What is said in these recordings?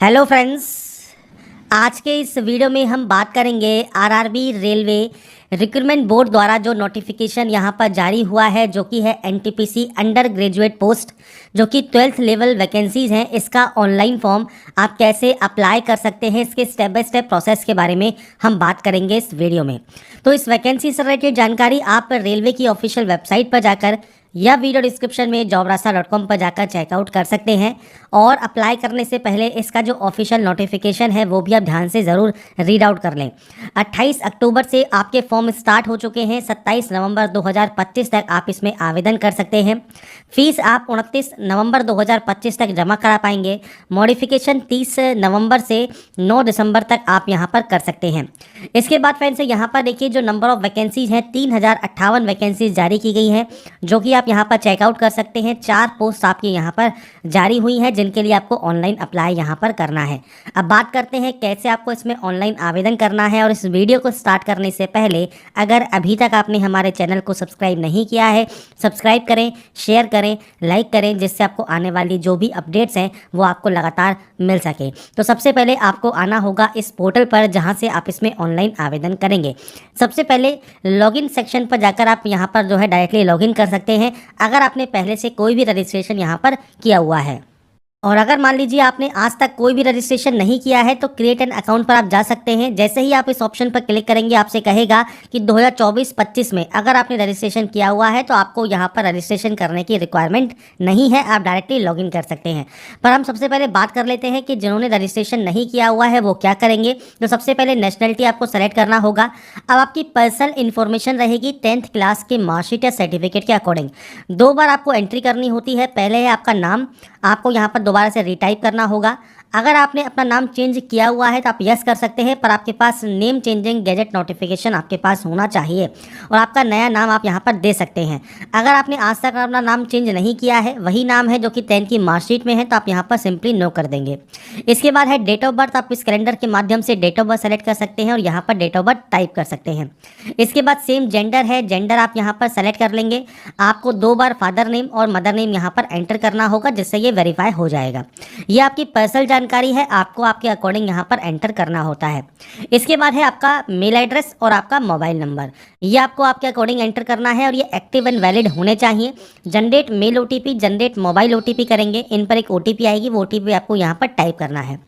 Hello friends, आज के इस वीडियो में हम बात करेंगे आरआरबी रेलवे रिक्रूटमेंट बोर्ड द्वारा जो नोटिफिकेशन यहाँ पर जारी हुआ है, जो कि है एनटीपीसी अंडर ग्रेजुएट पोस्ट, जो कि 12th लेवल वैकेंसीज हैं। इसका ऑनलाइन फॉर्म आप कैसे अप्लाई कर सकते हैं, इसके स्टेप बाय स्टेप प्रोसेस के बारे में हम बात करेंगे इस वीडियो में। तो इस वैकेंसी से रिलेटेड जानकारी आप रेलवे की ऑफिशियल वेबसाइट पर जाकर या वीडियो डिस्क्रिप्शन में jobrasa.com पर जाकर चेकआउट कर सकते हैं। और अप्लाई करने से पहले इसका जो ऑफिशियल नोटिफिकेशन है वो भी आप ध्यान से ज़रूर रीड आउट कर लें। 28 अक्टूबर से आपके फॉर्म स्टार्ट हो चुके हैं। 27 नवंबर 2025 तक आप इसमें आवेदन कर सकते हैं। फीस आप 29 नवंबर 2025 तक जमा करा पाएंगे। मॉडिफिकेशन 30 नवंबर से 9 दिसंबर तक आप यहाँ पर कर सकते हैं। इसके बाद फ्रेंड्स यहाँ पर देखिए, जो नंबर ऑफ वैकेंसीज हैं 3058 वैकेंसीज जारी की गई हैं, जो कि आप यहाँ पर चेकआउट कर सकते हैं। 4 पोस्ट आपकी यहाँ पर जारी हुई हैं, जिनके लिए आपको ऑनलाइन अप्लाई यहाँ पर करना है। अब बात करते हैं कैसे आपको इसमें ऑनलाइन आवेदन करना है। और इस वीडियो को स्टार्ट करने से पहले अगर अभी तक आपने हमारे चैनल को सब्सक्राइब नहीं किया है, सब्सक्राइब करें, शेयर करें, लाइक करें, जिससे आपको आने वाली जो भी अपडेट्स हैं वो आपको लगातार मिल सके। तो सबसे पहले आपको आना होगा इस पोर्टल पर, जहाँ से आप इसमें ऑनलाइन आवेदन करेंगे। सबसे पहले लॉगिन सेक्शन पर जाकर आप यहाँ पर जो है डायरेक्टली लॉगिन कर सकते हैं, अगर आपने पहले से कोई भी रजिस्ट्रेशन यहाँ पर किया हुआ है। और अगर मान लीजिए आपने आज तक कोई भी रजिस्ट्रेशन नहीं किया है तो क्रिएट एन अकाउंट पर आप जा सकते हैं। जैसे ही आप इस ऑप्शन पर क्लिक करेंगे, आपसे कहेगा कि 2024-25 में अगर आपने रजिस्ट्रेशन किया हुआ है तो आपको यहाँ पर रजिस्ट्रेशन करने की रिक्वायरमेंट नहीं है, आप डायरेक्टली लॉगिन कर सकते हैं। पर हम सबसे पहले बात कर लेते हैं कि जिन्होंने रजिस्ट्रेशन नहीं किया हुआ है वो क्या करेंगे। तो सबसे पहले नेशनलिटी आपको सेलेक्ट करना होगा। अब आपकी पर्सनल इन्फॉर्मेशन रहेगी 10th क्लास के मार्कशीट या सर्टिफिकेट के अकॉर्डिंग। 2 बार आपको एंट्री करनी होती है। पहले है आपका नाम, आपको यहाँ पर दोबारा से रीटाइप करना होगा। अगर आपने अपना नाम चेंज किया हुआ है तो आप यस कर सकते हैं, पर आपके पास नेम चेंजिंग गैजेट नोटिफिकेशन आपके पास होना चाहिए और आपका नया नाम आप यहाँ पर दे सकते हैं। अगर आपने आज तक अपना नाम चेंज नहीं किया है, वही नाम है जो कि 10 की मार्कशीट में है, तो आप यहाँ पर सिंपली नो कर देंगे। इसके बाद है डेट ऑफ बर्थ। आप इस कैलेंडर के माध्यम से डेट ऑफ बर्थ सेलेक्ट कर सकते हैं और यहाँ पर डेट ऑफ बर्थ टाइप कर सकते हैं। इसके बाद सेम जेंडर है, जेंडर आप यहाँ पर सेलेक्ट कर लेंगे। आपको 2 बार फादर नेम और मदर नेम यहाँ पर एंटर करना होगा, जिससे ये वेरीफाई हो जाएगा। ये आपकी पर्सनल जानकारी है, आपको आपके अकॉर्डिंग यहाँ पर एंटर करना होता है। इसके बाद है आपका मेल एड्रेस और आपका मोबाइल नंबर, ये आपको आपके अकॉर्डिंग एंटर करना है और ये एक्टिव एंड वैलिड होने चाहिए। Generate mail OTP, generate mobile OTP करेंगे, इन पर एक ओटीपी आएगी, वो ओटीपी आपको यहाँ पर टाइप करना है।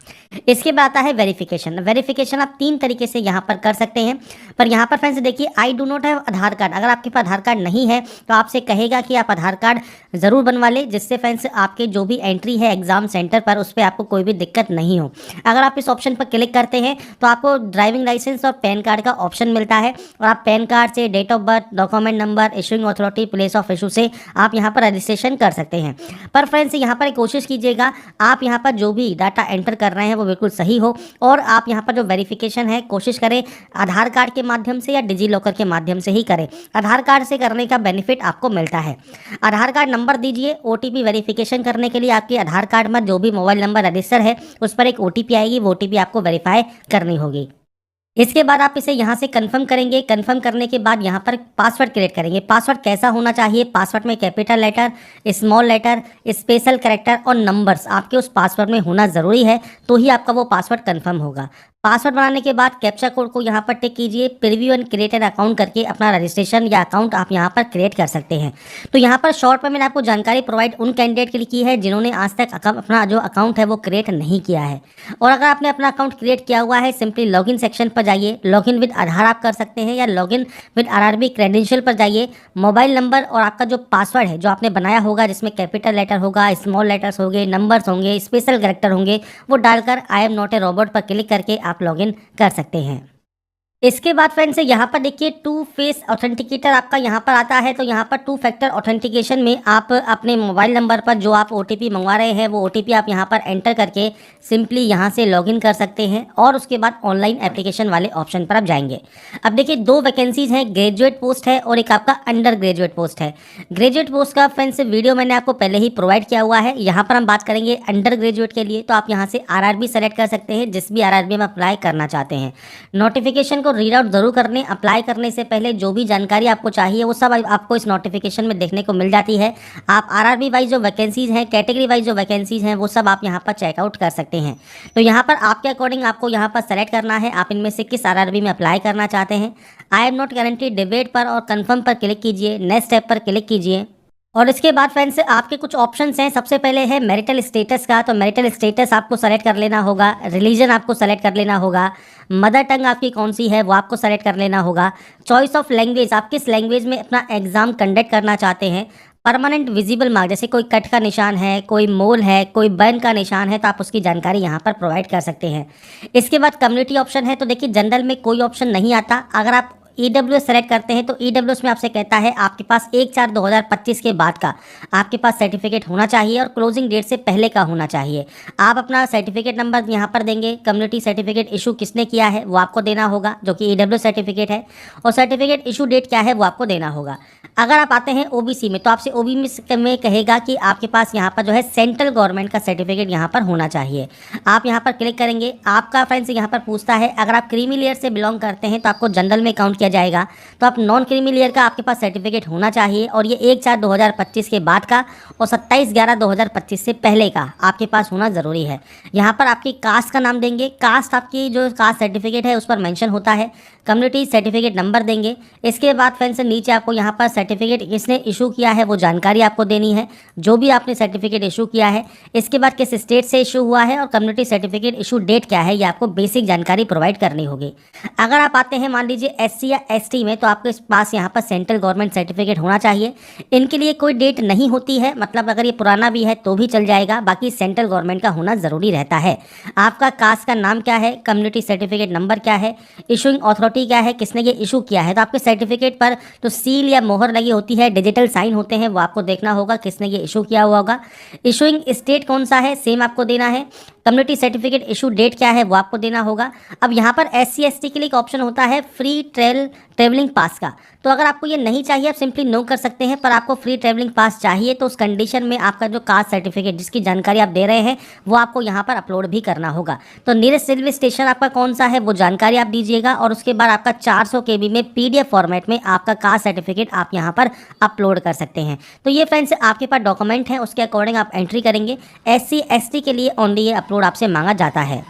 इसके बाद आता है वेरिफिकेशन। वेरिफिकेशन आप 3 तरीके से यहाँ पर कर सकते हैं, पर यहाँ पर फ्रेंड्स देखिए, I do not have Aadhaar card. अगर आपके पास आधार कार्ड नहीं है तो आपसे कहेगा कि आप आधार कार्ड ज़रूर बनवा लें, जिससे फ्रेंड्स आपके जो भी एंट्री है एग्जाम सेंटर पर उस पर आपको कोई भी दिक्कत नहीं हो। अगर आप इस ऑप्शन पर क्लिक करते हैं तो आपको ड्राइविंग लाइसेंस और पैन कार्ड का ऑप्शन मिलता है, और आप पैन कार्ड से date of birth, document number, issuing authority, place of issue से आप यहाँ पर रजिस्ट्रेशन कर सकते हैं। पर फ्रेंड्स यहाँ पर एक कोशिश कीजिएगा, आप यहाँ पर जो भी डाटा एंटर कर रहे हैं वो बिल्कुल सही हो, और आप यहाँ पर जो वेरिफिकेशन है कोशिश करें आधार कार्ड के माध्यम से या डिजी लॉकर के माध्यम से ही करें। आधार कार्ड से करने का बेनिफिट आपको मिलता है। आधार कार्ड नंबर दीजिए। ओटीपी वेरिफिकेशन करने के लिए आपके आधार कार्ड में जो भी मोबाइल नंबर रजिस्टर है उस पर एक ओटीपी आएगी, वो ओटीपी आपको वेरीफाई करनी होगी। इसके बाद आप इसे यहाँ से कंफर्म करेंगे। कंफर्म करने के बाद यहाँ पर पासवर्ड क्रिएट करेंगे। पासवर्ड कैसा होना चाहिए? पासवर्ड में capital letter, small letter, special character और नंबर्स आपके उस पासवर्ड में होना ज़रूरी है, तो ही आपका वो पासवर्ड कंफर्म होगा। पासवर्ड बनाने के बाद कैप्चा कोड को यहाँ पर टिक कीजिए। Preview and create an account करके अपना रजिस्ट्रेशन या अकाउंट आप यहाँ पर क्रिएट कर सकते हैं। तो यहाँ पर शॉर्ट में मैंने आपको जानकारी प्रोवाइड उन कैंडिडेट के लिए की है जिन्होंने आज तक अपना जो अकाउंट है वो क्रिएट नहीं किया है। और अगर आपने अपना अकाउंट क्रिएट किया हुआ है, सिंपली लॉगिन सेक्शन पर जाइए। लॉगिन विद आधार आप कर सकते हैं या लॉगिन विद आरआरबी क्रेडेंशियल पर जाइए। मोबाइल नंबर और आपका जो पासवर्ड है जो आपने बनाया होगा, जिसमें कैपिटल लेटर होगा, स्मॉल लेटर्स होंगे, नंबर्स होंगे, स्पेशल कैरेक्टर होंगे, वो डालकर I am not a robot पर क्लिक करके आप लॉगिन कर सकते हैं। इसके बाद फ्रेंड्स यहाँ पर देखिए, 2 फेस ऑथेंटिकेटर आपका यहाँ पर आता है। तो यहाँ पर 2 फैक्टर ऑथेंटिकेशन में आप अपने मोबाइल नंबर पर जो आप ओटीपी मंगवा रहे हैं वो ओटीपी आप यहाँ पर एंटर करके सिंपली यहाँ से लॉगिन कर सकते हैं, और उसके बाद ऑनलाइन एप्लीकेशन वाले ऑप्शन पर आप जाएंगे। अब देखिए, 2 वैकेंसीज हैं, ग्रेजुएट पोस्ट है और एक आपका अंडर ग्रेजुएट पोस्ट है। ग्रेजुएट पोस्ट का फ्रेंड्स वीडियो मैंने आपको पहले ही प्रोवाइड किया हुआ है। यहाँ पर हम बात करेंगे अंडर ग्रेजुएट के लिए, तो आप यहाँ से आरआरबी सेलेक्ट कर सकते हैं, जिस भी आरआरबी में अप्लाई करना चाहते हैं। नोटिफिकेशन को रीड आउट जरूर कर लें। अप्लाई करने से पहले जो भी जानकारी आपको चाहिए वो सब आपको इस नोटिफिकेशन में देखने को मिल जाती है। आप आरआरबी वाइज जो वैकेंसीज हैं, कैटेगरी वाइज जो वैकेंसीज हैं, वो सब आप यहाँ पर चेकआउट कर सकते हैं। तो यहाँ पर आपके अकॉर्डिंग आपको यहाँ पर सेलेक्ट करना है आप इनमें से किस आरआरबी में अप्लाई करना चाहते हैं। I am not guaranteed debate पर और कंफर्म पर क्लिक कीजिए, नेक्स्ट स्टेप पर क्लिक कीजिए। और इसके बाद फ्रेंड्स आपके कुछ ऑप्शंस हैं। सबसे पहले है मैरिटल स्टेटस का, तो मैरिटल स्टेटस आपको सेलेक्ट कर लेना होगा। रिलीजन आपको सेलेक्ट कर लेना होगा। मदर टंग आपकी कौन सी है वो आपको सेलेक्ट कर लेना होगा। चॉइस ऑफ लैंग्वेज, आप किस लैंग्वेज में अपना एग्जाम कंडक्ट करना चाहते हैं। परमानेंट विजिबल मार्क, जैसे कोई कट का निशान है, कोई मोल है, कोई बर्न का निशान है, तो आप उसकी जानकारी यहाँ पर प्रोवाइड कर सकते हैं। इसके बाद कम्युनिटी ऑप्शन है। तो देखिए जनरल में कोई ऑप्शन नहीं आता। अगर आप ईडब्ल्यूएस सेलेक्ट करते हैं तो ईडब्ल्यूएस में आपसे कहता है आपके पास 1/4/2025 के बाद का आपके पास सर्टिफिकेट होना चाहिए और क्लोजिंग डेट से पहले का होना चाहिए। आप अपना सर्टिफिकेट नंबर यहाँ पर देंगे। कम्युनिटी सर्टिफिकेट इशू किसने किया है वो आपको देना होगा, जो कि ईडब्ल्यू सर्टिफिकेट है, और सर्टिफिकेट इशू डेट क्या है वो आपको देना होगा। अगर आप आते हैं ओबीसी में तो आपसे ओबीसी में कहेगा कि आपके पास यहाँ पर जो है सेंट्रल गवर्नमेंट का सर्टिफिकेट यहाँ पर होना चाहिए। आप यहाँ पर क्लिक करेंगे। आपका फ्रेंड्स यहाँ पर पूछता है अगर आप क्रीमी लेयर से बिलोंग करते हैं तो आपको जनरल में काउंट किया जाएगा। तो आप नॉन क्रीमी लेयर का आपके पास सर्टिफिकेट होना चाहिए और ये 1/4/2025 के बाद का और 27/11/2025 से पहले का आपके पास होना ज़रूरी है। यहाँ पर आपकी कास्ट का नाम देंगे। कास्ट आपकी जो कास्ट सर्टिफिकेट है उस पर मेंशन होता है। कम्युनिटी सर्टिफिकेट नंबर देंगे। इसके बाद फ्रेंड्स नीचे आपको यहाँ पर सर्टिफिकेट किसने इशू किया है वो जानकारी आपको देनी है, जो भी आपने सर्टिफिकेट इशू किया है। इसके बाद किस स्टेट से इशू हुआ है और कम्युनिटी सर्टिफिकेट इशू डेट क्या है, ये आपको बेसिक जानकारी प्रोवाइड करनी होगी। अगर आप आते हैं मान लीजिए एससी या एसटी में तो आपके पास यहाँ पर सेंट्रल गवर्नमेंट सर्टिफिकेट होना चाहिए। इनके लिए कोई डेट नहीं होती है, मतलब अगर ये पुराना भी है तो भी चल जाएगा, बाकी सेंट्रल गवर्नमेंट का होना ज़रूरी रहता है। आपका कास्ट का नाम क्या है, कम्युनिटी सर्टिफिकेट नंबर क्या है, इशूइंग अथॉरिटी क्या है, किसने ये इशू किया है। तो आपके सर्टिफिकेट पर तो सील या मोहर लगी होती है, डिजिटल साइन होते हैं, वो आपको देखना होगा किसने ये इशू किया हुआ होगा। इशूइंग स्टेट कौन सा है सेम आपको देना है। कम्युनिटी सर्टिफिकेट इशू डेट क्या है वो आपको देना होगा। अब यहाँ पर एससी एसटी के लिए एक ऑप्शन होता है फ्री ट्रेवलिंग पास का, तो अगर आपको ये नहीं चाहिए आप सिंपली नो कर सकते हैं, पर आपको फ्री ट्रेवलिंग पास चाहिए तो उस कंडीशन में आपका जो कास्ट सर्टिफिकेट जिसकी जानकारी आप दे रहे हैं वो आपको यहाँ पर अपलोड भी करना होगा। तो नियरेस्ट रेलवे स्टेशन आपका कौन सा है वो जानकारी आप दीजिएगा और उसके बाद आपका 400 KB में PDF फॉर्मेट में आपका कास्ट सर्टिफिकेट आप यहाँ पर अपलोड कर सकते हैं। तो ये फ्रेंड्स आपके पास डॉक्यूमेंट है, उसके अकॉर्डिंग आप एंट्री करेंगे। SC ST के लिए ओनली ये अपलोड आपसे मांगा जाता है।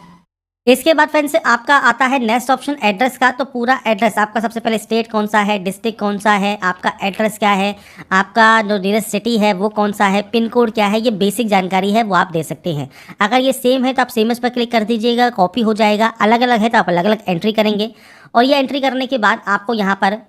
इसके बाद फ्रेंड्स आपका आता है नेक्स्ट ऑप्शन एड्रेस का। तो पूरा एड्रेस आपका सबसे पहले स्टेट कौन सा है, डिस्ट्रिक्ट कौन सा है, आपका एड्रेस क्या है, आपका जो नियरेस्ट सिटी है वो कौन सा है, पिन कोड क्या है, ये बेसिक जानकारी है वो आप दे सकते हैं। अगर ये सेम है तो आप सेमस पर क्लिक कर दीजिएगा, कॉपी हो जाएगा। अलग अलग है तो आप अलग अलग एंट्री करेंगे और ये एंट्री करने के बाद आपको यहाँ पर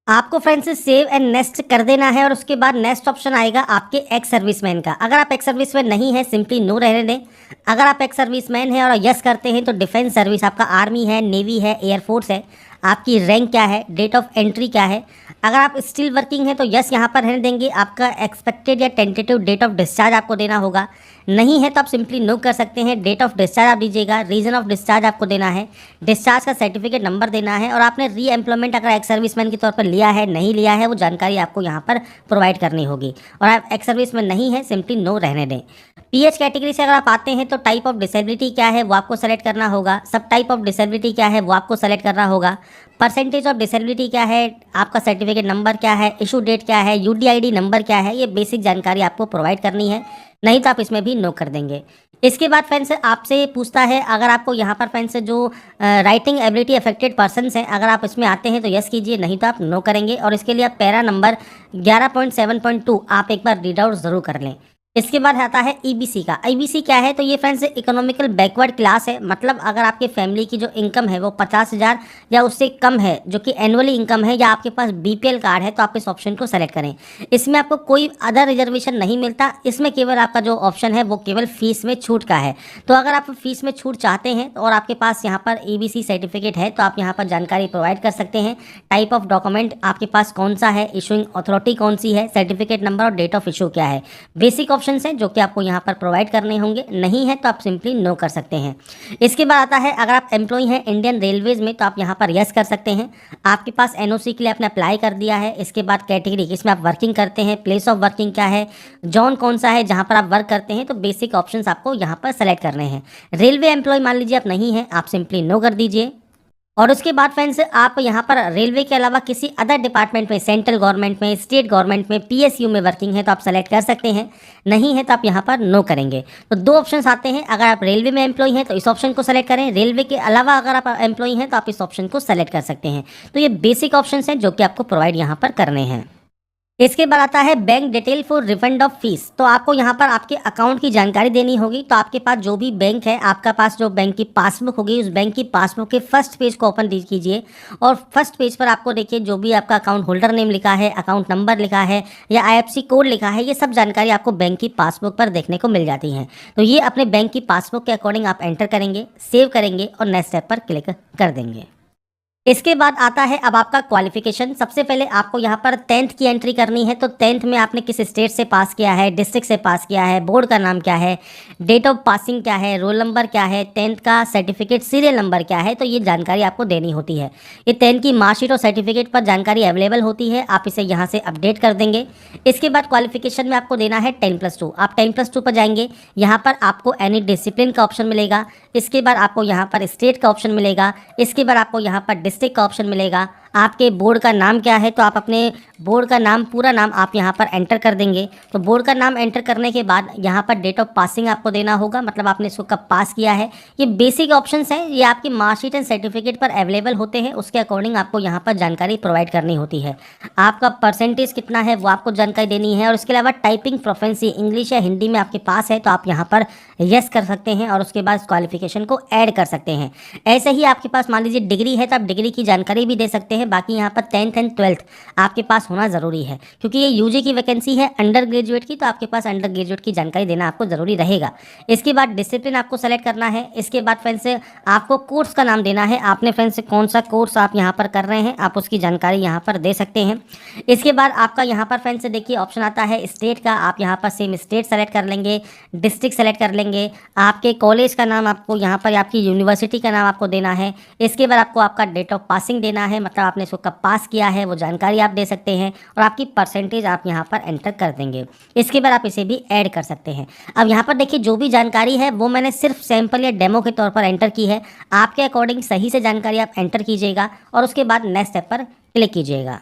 आपको फ्रेंड्स सेव एंड नेक्स्ट कर देना है और उसके बाद नेक्स्ट ऑप्शन आएगा आपके एक्स सर्विसमैन का। अगर आप एक्स सर्विसमैन नहीं है सिंपली नो रहने दें। अगर आप एक्स सर्विसमैन है और यस करते हैं तो डिफेंस सर्विस, आपका आर्मी है, नेवी है, एयरफोर्स है, आपकी रैंक क्या है, डेट ऑफ एंट्री क्या है। अगर आप स्टिल वर्किंग है तो यस यहाँ पर रहने देंगे। आपका एक्सपेक्टेड या टेंटेटिव डेट ऑफ डिस्चार्ज आपको देना होगा। नहीं है तो आप सिंपली नो कर सकते हैं। डेट ऑफ डिस्चार्ज आप दीजिएगा, रीजन ऑफ डिस्चार्ज आपको देना है, डिस्चार्ज का सर्टिफिकेट नंबर देना है और आपने री एम्प्लॉयमेंट अगर एक्स सर्विसमैन के तौर पर लिया है नहीं लिया है वो जानकारी आपको यहाँ पर प्रोवाइड करनी होगी। और आप एक्स सर्विसमैन नहीं है सिंपली नो रहने दें। PH कैटेगरी से अगर आप आते हैं तो टाइप ऑफ डिसेबिलिटी क्या है वो आपको सेलेक्ट करना होगा। सब टाइप ऑफ डिसेबिलिटी क्या है वो आपको सेलेक्ट करना होगा। परसेंटेज ऑफ डिसेबिलिटी क्या है, आपका सर्टिफिकेट नंबर क्या है, इशू डेट क्या है, UDID नंबर क्या है, ये बेसिक जानकारी आपको प्रोवाइड करनी है। नहीं तो आप इसमें भी नो कर देंगे। इसके बाद फ्रेंड्स आपसे पूछता है अगर आपको यहाँ पर फ्रेंड्स जो राइटिंग एबिलिटी अफेक्टेड पर्सन्स हैं अगर आप इसमें आते हैं तो यस कीजिए, नहीं तो आप नो करेंगे। और इसके लिए आप पैरा नंबर 11.7.2 आप एक बार रीड आउट ज़रूर कर लें। इसके बाद आता है EBC का। EBC क्या है तो ये फ्रेंड्स इकोनॉमिकल बैकवर्ड क्लास है, मतलब अगर आपके फैमिली की जो इनकम है वो 50,000 या उससे कम है जो कि एनुअली इनकम है, या आपके पास BPL कार्ड है तो आप इस ऑप्शन को सेलेक्ट करें। इसमें आपको कोई अदर रिजर्वेशन नहीं मिलता, इसमें केवल आपका जो ऑप्शन है वो केवल फीस में छूट का है। तो अगर आप फीस में छूट चाहते हैं और आपके पास यहाँ पर EBC सर्टिफिकेट है तो आप यहाँ पर जानकारी प्रोवाइड कर सकते हैं। टाइप ऑफ डॉक्यूमेंट आपके पास कौन सा है, इशूइंग अथॉरिटी कौन सी है, सर्टिफिकेट नंबर और डेट ऑफ इशू क्या है, बेसिक ऑप्शंस हैं जो कि आपको यहाँ पर प्रोवाइड करने होंगे। नहीं है तो आप सिंपली नो कर सकते हैं। इसके बाद आता है अगर आप एम्प्लॉय हैं इंडियन रेलवेज में तो आप यहाँ पर यस कर सकते हैं। आपके पास NOC के लिए आपने अप्लाई कर दिया है। इसके बाद कैटेगरी इसमें आप वर्किंग करते हैं, प्लेस ऑफ वर्किंग क्या है, जॉन कौन सा है जहाँ पर आप वर्क करते हैं, तो बेसिक ऑप्शंस आपको यहाँ पर सेलेक्ट करने हैं। रेलवे एम्प्लॉय मान लीजिए आप नहीं हैं, आप सिंपली नो कर दीजिए। और उसके बाद फ्रेंड्स आप यहाँ पर रेलवे के अलावा किसी अदर डिपार्टमेंट में, सेंट्रल गवर्नमेंट में, स्टेट गवर्नमेंट में, पीएसयू में वर्किंग है तो आप सेलेक्ट कर सकते हैं, नहीं है तो आप यहाँ पर नो करेंगे। तो दो ऑप्शंस आते हैं, अगर आप रेलवे में एम्प्लॉय हैं तो इस ऑप्शन को सेलेक्ट करें, रेलवे के अलावा अगर आप एम्प्लॉय हैं तो आप इस ऑप्शन को सेलेक्ट कर सकते हैं। तो ये बेसिक ऑप्शंस हैं जो कि आपको प्रोवाइड यहाँ पर करने हैं। इसके बाद आता है bank detail for refund of fees. तो आपको यहाँ पर आपके अकाउंट की जानकारी देनी होगी। तो आपके पास जो भी बैंक है, आपका पास जो बैंक की पासबुक होगी, उस बैंक की पासबुक के फर्स्ट पेज को ओपन कीजिए और फर्स्ट पेज पर आपको देखिए जो भी आपका अकाउंट होल्डर नेम लिखा है, अकाउंट नंबर लिखा है या IFSC कोड लिखा है, ये सब जानकारी आपको बैंक की पासबुक पर देखने को मिल जाती है। तो ये अपने बैंक की पासबुक के अकॉर्डिंग आप एंटर करेंगे, सेव करेंगे और नेक्स्ट स्टेप पर क्लिक कर देंगे। इसके बाद आता है अब आपका क्वालिफिकेशन। सबसे पहले आपको यहाँ पर 10th की एंट्री करनी है। तो 10th में आपने किस स्टेट से पास किया है, डिस्ट्रिक्ट से पास किया है, बोर्ड का नाम क्या है, डेट ऑफ पासिंग क्या है, रोल नंबर क्या है, 10th का सर्टिफिकेट सीरियल नंबर क्या है, तो ये जानकारी आपको देनी होती है। ये 10th की मार्कशीट और सर्टिफिकेट पर जानकारी अवेलेबल होती है, आप इसे यहाँ से अपडेट कर देंगे। इसके बाद क्वालिफिकेशन में आपको देना है 10+2। आप 10+2 पर जाएंगे, यहाँ पर आपको एनी डिसिप्लिन का ऑप्शन मिलेगा। इसके बाद आपको यहाँ पर स्टेट का ऑप्शन मिलेगा। इसके बाद आपको यहाँ पर डिस्ट्रिक्ट का ऑप्शन मिलेगा। आपके बोर्ड का नाम क्या है, तो आप अपने बोर्ड का नाम, पूरा नाम आप यहाँ पर एंटर कर देंगे। तो बोर्ड का नाम एंटर करने के बाद यहाँ पर डेट ऑफ पासिंग आपको देना होगा, मतलब आपने इसको कब पास किया है। ये बेसिक ऑप्शंस हैं, ये आपकी मार्कशीट एंड सर्टिफिकेट पर अवेलेबल होते हैं, उसके अकॉर्डिंग आपको यहाँ पर जानकारी प्रोवाइड करनी होती है। आपका परसेंटेज कितना है वो आपको जानकारी देनी है। और उसके अलावा टाइपिंग प्रोफिशिएंसी इंग्लिश या हिंदी में आपके पास है तो आप यहाँ पर यस कर सकते हैं और उसके बाद क्वालिफिकेशन को ऐड कर सकते हैं। ऐसे ही आपके पास मान लीजिए डिग्री है तो आप डिग्री की जानकारी भी दे सकते हैं। बाकी यहाँ पर 10th एंड 12th आपके पास होना ज़रूरी है, क्योंकि ये यूजी की वैकेंसी है अंडर ग्रेजुएट की, तो आपके पास अंडर ग्रेजुएट की जानकारी देना आपको ज़रूरी रहेगा। इसके बाद डिसिप्लिन आपको सेलेक्ट करना है। इसके बाद फ्रेंड्स आपको कोर्स का नाम देना है। आपने फ्रेंड्स कौन सा कोर्स आप यहाँ पर कर रहे हैं, आप उसकी जानकारी यहाँ पर दे सकते हैं। इसके बाद आपका यहाँ पर फ्रेंड्स देखिए ऑप्शन आता है स्टेट का, आप यहाँ पर सेम स्टेट सेलेक्ट कर लेंगे, डिस्ट्रिक्ट सेलेक्ट कर लेंगे, आपके कॉलेज का नाम आपको यहाँ पर, आपकी यूनिवर्सिटी का नाम आपको देना है। इसके बाद आपको आपका डेट ऑफ पासिंग देना है, मतलब आपने इसको कब पास किया है वो जानकारी आप दे सकते हैं और आपकी परसेंटेज आप यहाँ पर एंटर कर देंगे। इसके बाद आप इसे भी ऐड कर सकते हैं। अब यहाँ पर देखिए जो भी जानकारी है वो मैंने सिर्फ सैंपल या डेमो के तौर पर एंटर की है, आपके अकॉर्डिंग सही से जानकारी आप एंटर कीजिएगा और उसके बाद नेक्स्ट स्टेप पर क्लिक कीजिएगा।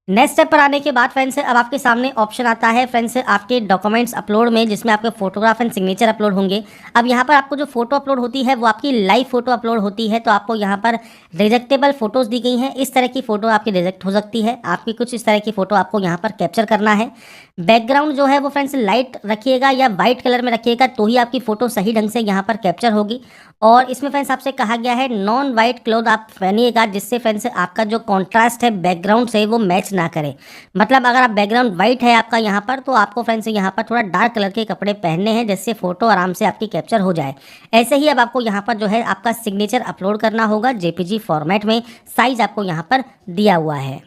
नेक्स्ट स्टेप पर आने के बाद फ्रेंड्स अब आपके सामने ऑप्शन आता है फ्रेंड्स आपके डॉक्यूमेंट्स अपलोड में, जिसमें आपके फोटोग्राफ एंड सिग्नेचर अपलोड होंगे। अब यहाँ पर आपको जो फोटो अपलोड होती है वो आपकी लाइव फोटो अपलोड होती है, तो आपको यहाँ पर रिजेक्टेबल फोटोज़ दी गई हैं। इस तरह की फ़ोटो आपकी रिजेक्ट हो सकती है, आपकी कुछ इस तरह की फ़ोटो आपको यहाँ पर कैप्चर करना है। बैकग्राउंड जो है वो फ्रेंड्स लाइट रखिएगा या वाइट कलर में रखिएगा, तो ही आपकी फ़ोटो सही ढंग से यहाँ पर कैप्चर होगी। और इसमें फ्रेंड्स आपसे कहा गया है नॉन वाइट क्लोथ आप पहनिएगा, जिससे फ्रेंड्स आपका जो कॉन्ट्रास्ट है बैकग्राउंड से वो मैच ना करे। मतलब अगर आप बैकग्राउंड वाइट है आपका यहाँ पर, तो आपको फ्रेंड्स यहाँ पर थोड़ा डार्क कलर के कपड़े पहनने हैं, जिससे फ़ोटो आराम से आपकी कैप्चर हो जाए। ऐसे ही अब आपको यहाँ पर जो है आपका सिग्नेचर अपलोड करना होगा JPG फॉर्मेट में, साइज़ आपको यहाँ पर दिया हुआ है।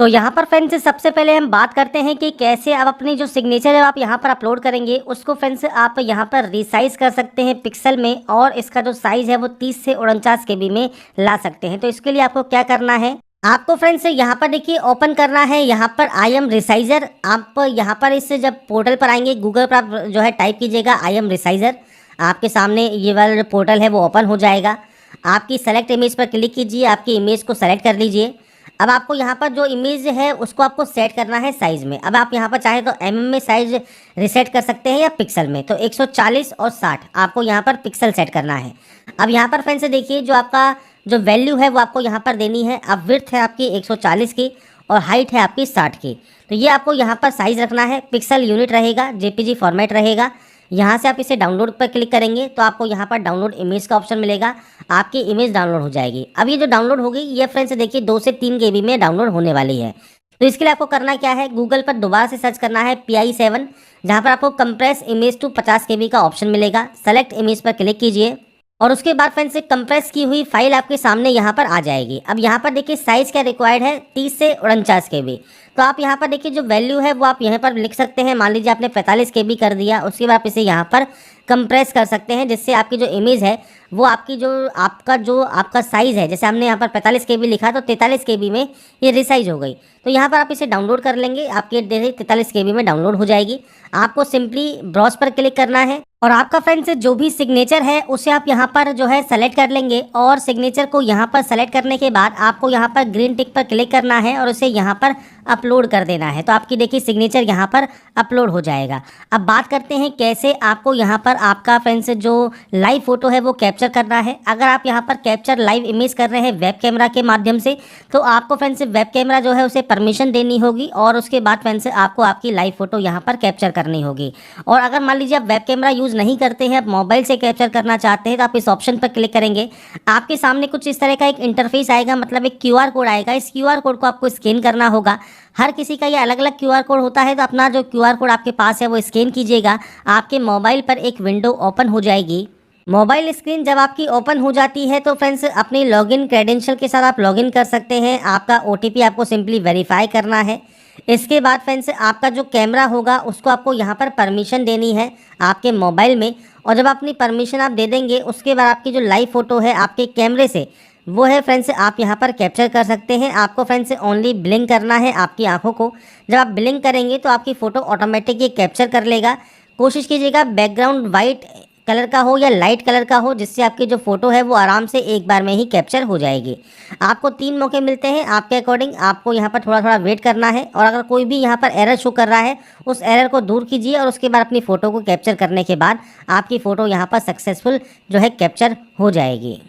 तो यहाँ पर फ्रेंड्स सबसे पहले हम बात करते हैं कि कैसे आप अपनी जो सिग्नेचर है आप यहाँ पर अपलोड करेंगे, उसको फ्रेंड्स आप यहाँ पर रिसाइज कर सकते हैं पिक्सल में, और इसका जो साइज़ है वो 30 से 49 KB में ला सकते हैं। तो इसके लिए आपको क्या करना है, आपको फ्रेंड्स यहाँ पर देखिए ओपन करना है यहाँ पर IM रिसाइजर। आप यहाँ पर इस जब पोर्टल पर आएंगे, गूगल पर आप जो है टाइप कीजिएगा IM रिसाइजर, आपके सामने ये वाला जो पोर्टल है वो ओपन हो जाएगा। आपकी सेलेक्ट इमेज पर क्लिक कीजिए, आपकी इमेज को सेलेक्ट कर लीजिए। अब आपको यहाँ पर जो इमेज है उसको आपको सेट करना है साइज़ में। अब आप यहाँ पर चाहे तो mm में साइज़ रिसेट कर सकते हैं या पिक्सल में, तो 140 और 60 आपको यहाँ पर पिक्सल सेट करना है। अब यहाँ पर फ्रेंड्स देखिए जो आपका जो वैल्यू है वो आपको यहाँ पर देनी है। अब विड्थ है आपकी 140 की और हाइट है आपकी 60 की, तो ये आपको यहाँ पर साइज़ रखना है। पिक्सल यूनिट रहेगा, JPG फॉर्मेट रहेगा। यहाँ से आप इसे डाउनलोड पर क्लिक करेंगे तो आपको यहाँ पर डाउनलोड इमेज का ऑप्शन मिलेगा, आपकी इमेज डाउनलोड हो जाएगी। अब ये जो डाउनलोड होगी ये फ्रेंड्स देखिए 2 से 3 KB में डाउनलोड होने वाली है। तो इसके लिए आपको करना क्या है, गूगल पर दोबारा से सर्च करना है PI7, जहाँ पर आपको कंप्रेस इमेज टू 50 KB का ऑप्शन मिलेगा। सेलेक्ट इमेज पर क्लिक कीजिए और उसके बाद फ्रेंड्स एक कंप्रेस की हुई फाइल आपके सामने यहाँ पर आ जाएगी। अब यहाँ पर देखिए साइज़ क्या रिक्वायर्ड है, 30 से 49 KB। तो आप यहाँ पर देखिए जो वैल्यू है वो आप यहाँ पर लिख सकते हैं। मान लीजिए आपने 45 KB कर दिया, उसके बाद आप इसे यहाँ पर कंप्रेस कर सकते हैं, जिससे आपकी जो इमेज है वो आपकी जो आपका साइज़ है, जैसे हमने यहाँ पर 45 KB लिखा तो 43 KB में ये रिसाइज हो गई। तो यहाँ पर आप इसे डाउनलोड कर लेंगे, आपके 43 KB में डाउनलोड हो जाएगी। आपको सिंपली ब्राउज पर क्लिक करना है और आपका फ्रेंड्स जो भी सिग्नेचर है उसे आप यहाँ पर जो है सेलेक्ट कर लेंगे और सिग्नेचर को यहाँ पर सेलेक्ट करने के बाद आपको यहाँ पर ग्रीन टिक पर क्लिक करना है और उसे यहाँ पर अपलोड कर देना है। तो आपकी देखिए सिग्नेचर यहाँ पर अपलोड हो जाएगा। अब बात करते हैं कैसे आपको यहाँ पर आपका फ्रेंड्स जो लाइव फोटो है वो कैप्चर करना है। अगर आप यहाँ पर कैप्चर लाइव इमेज कर रहे हैं वेब कैमरा के माध्यम से तो आपको फ्रेंड्स वेब कैमरा जो है उसे परमिशन देनी होगी और उसके बाद फ्रेंड्स आपको आपकी लाइव फोटो यहाँ पर कैप्चर करनी होगी। और अगर मान लीजिए आप वेब कैमरा यूज़ नहीं करते हैं, आप मोबाइल से कैप्चर करना चाहते हैं तो आप इस ऑप्शन पर क्लिक करेंगे। आपके सामने कुछ इस तरह का एक इंटरफेस आएगा, मतलब एक क्यूआर कोड आएगा। इस क्यूआर कोड को आपको स्कैन करना होगा। हर किसी का ये अलग अलग क्यूआर कोड होता है, तो अपना जो क्यूआर कोड आपके पास है वो स्कैन कीजिएगा। आपके मोबाइल पर एक विंडो ओपन हो जाएगी। मोबाइल स्क्रीन जब आपकी ओपन हो जाती है तो फ्रेंड्स अपनी लॉगिन क्रेडेंशियल के साथ आप लॉगिन कर सकते हैं। आपका ओटीपी आपको सिंपली वेरीफाई करना है। इसके बाद फ्रेंड्स आपका जो कैमरा होगा उसको आपको यहाँ पर परमिशन देनी है आपके मोबाइल में। और जब अपनी परमिशन आप दे देंगे उसके बाद आपकी जो लाइव फ़ोटो है आपके कैमरे से वो है फ्रेंड्स आप यहाँ पर कैप्चर कर सकते हैं। आपको फ्रेंड्स ओनली ब्लिंक करना है आपकी आंखों को। जब आप ब्लिंक करेंगे तो आपकी फ़ोटो ऑटोमेटिक ये कैप्चर कर लेगा। कोशिश कीजिएगा बैकग्राउंड वाइट कलर का हो या लाइट कलर का हो, जिससे आपकी जो फ़ोटो है वो आराम से एक बार में ही कैप्चर हो जाएगी। आपको 3 मौके मिलते हैं, आपके अकॉर्डिंग आपको यहाँ पर थोड़ा थोड़ा वेट करना है। और अगर कोई भी यहाँ पर एरर शो कर रहा है उस एरर को दूर कीजिए और उसके बाद अपनी फ़ोटो को कैप्चर करने के बाद आपकी फ़ोटो यहाँ पर सक्सेसफुल जो है कैप्चर हो जाएगी।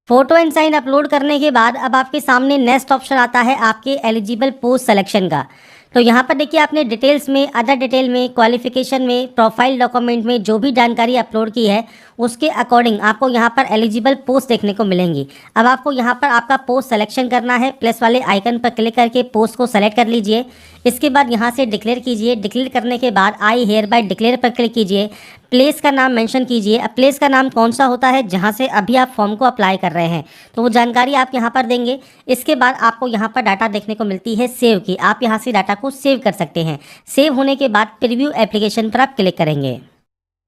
फोटो एंड साइन अपलोड करने के बाद अब आपके सामने नेक्स्ट ऑप्शन आता है आपके एलिजिबल पोस्ट सिलेक्शन का। तो यहाँ पर देखिए आपने डिटेल्स में, अदर डिटेल में, क्वालिफिकेशन में, प्रोफाइल डॉक्यूमेंट में जो भी जानकारी अपलोड की है उसके अकॉर्डिंग आपको यहाँ पर एलिजिबल पोस्ट देखने को मिलेंगी। अब आपको यहाँ पर आपका पोस्ट सिलेक्शन करना है। प्लस वाले आइकन पर क्लिक करके पोस्ट को सेलेक्ट कर लीजिए। इसके बाद यहाँ से डिक्लेयर कीजिए। डिक्लेयर करने के बाद आई हेयर बाय डिक्लेयर पर क्लिक कीजिए। प्लेस का नाम मेंशन कीजिए। अब प्लेस का नाम कौन सा होता है जहाँ से अभी आप फॉर्म को अप्लाई कर रहे हैं तो वो जानकारी आप यहाँ पर देंगे। इसके बाद आपको यहाँ पर डाटा देखने को मिलती है सेव की। आप यहाँ से डाटा को सेव कर सकते हैं। सेव होने के बाद प्रीव्यू एप्लीकेशन पर आप क्लिक करेंगे।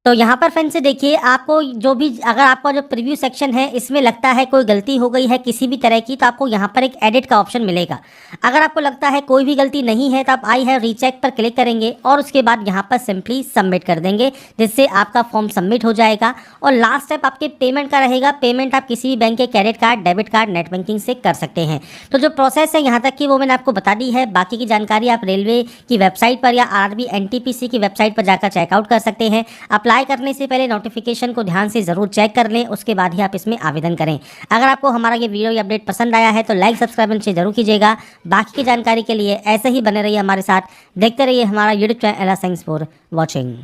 तो यहाँ पर फ्रेंड्स से देखिए आपको जो भी, अगर आपका जो प्रीव्यू सेक्शन है इसमें लगता है कोई गलती हो गई है किसी भी तरह की तो आपको यहाँ पर एक एडिट का ऑप्शन मिलेगा। अगर आपको लगता है कोई भी गलती नहीं है तो आप आई हैव रीचेक पर क्लिक करेंगे और उसके बाद यहाँ पर सिंपली सबमिट कर देंगे, जिससे आपका फॉर्म सबमिट हो जाएगा। और लास्ट स्टेप आपके पेमेंट का रहेगा। पेमेंट आप किसी भी बैंक के credit card, debit card, net banking से कर सकते हैं। तो जो प्रोसेस है यहाँ तक की वो मैंने आपको बता दी है। बाकी की जानकारी आप रेलवे की वेबसाइट पर या आरआरबी एनटीपीसी की वेबसाइट पर जाकर चेकआउट कर सकते हैं। अप्लाई करने से पहले नोटिफिकेशन को ध्यान से जरूर चेक कर लें, उसके बाद ही आप इसमें आवेदन करें। अगर आपको हमारा ये वीडियो या अपडेट पसंद आया है तो लाइक सब्सक्राइब से जरूर कीजिएगा। बाकी की जानकारी के लिए ऐसे ही बने रहिए हमारे साथ, देखते रहिए हमारा YouTube channel. Thanks for watching.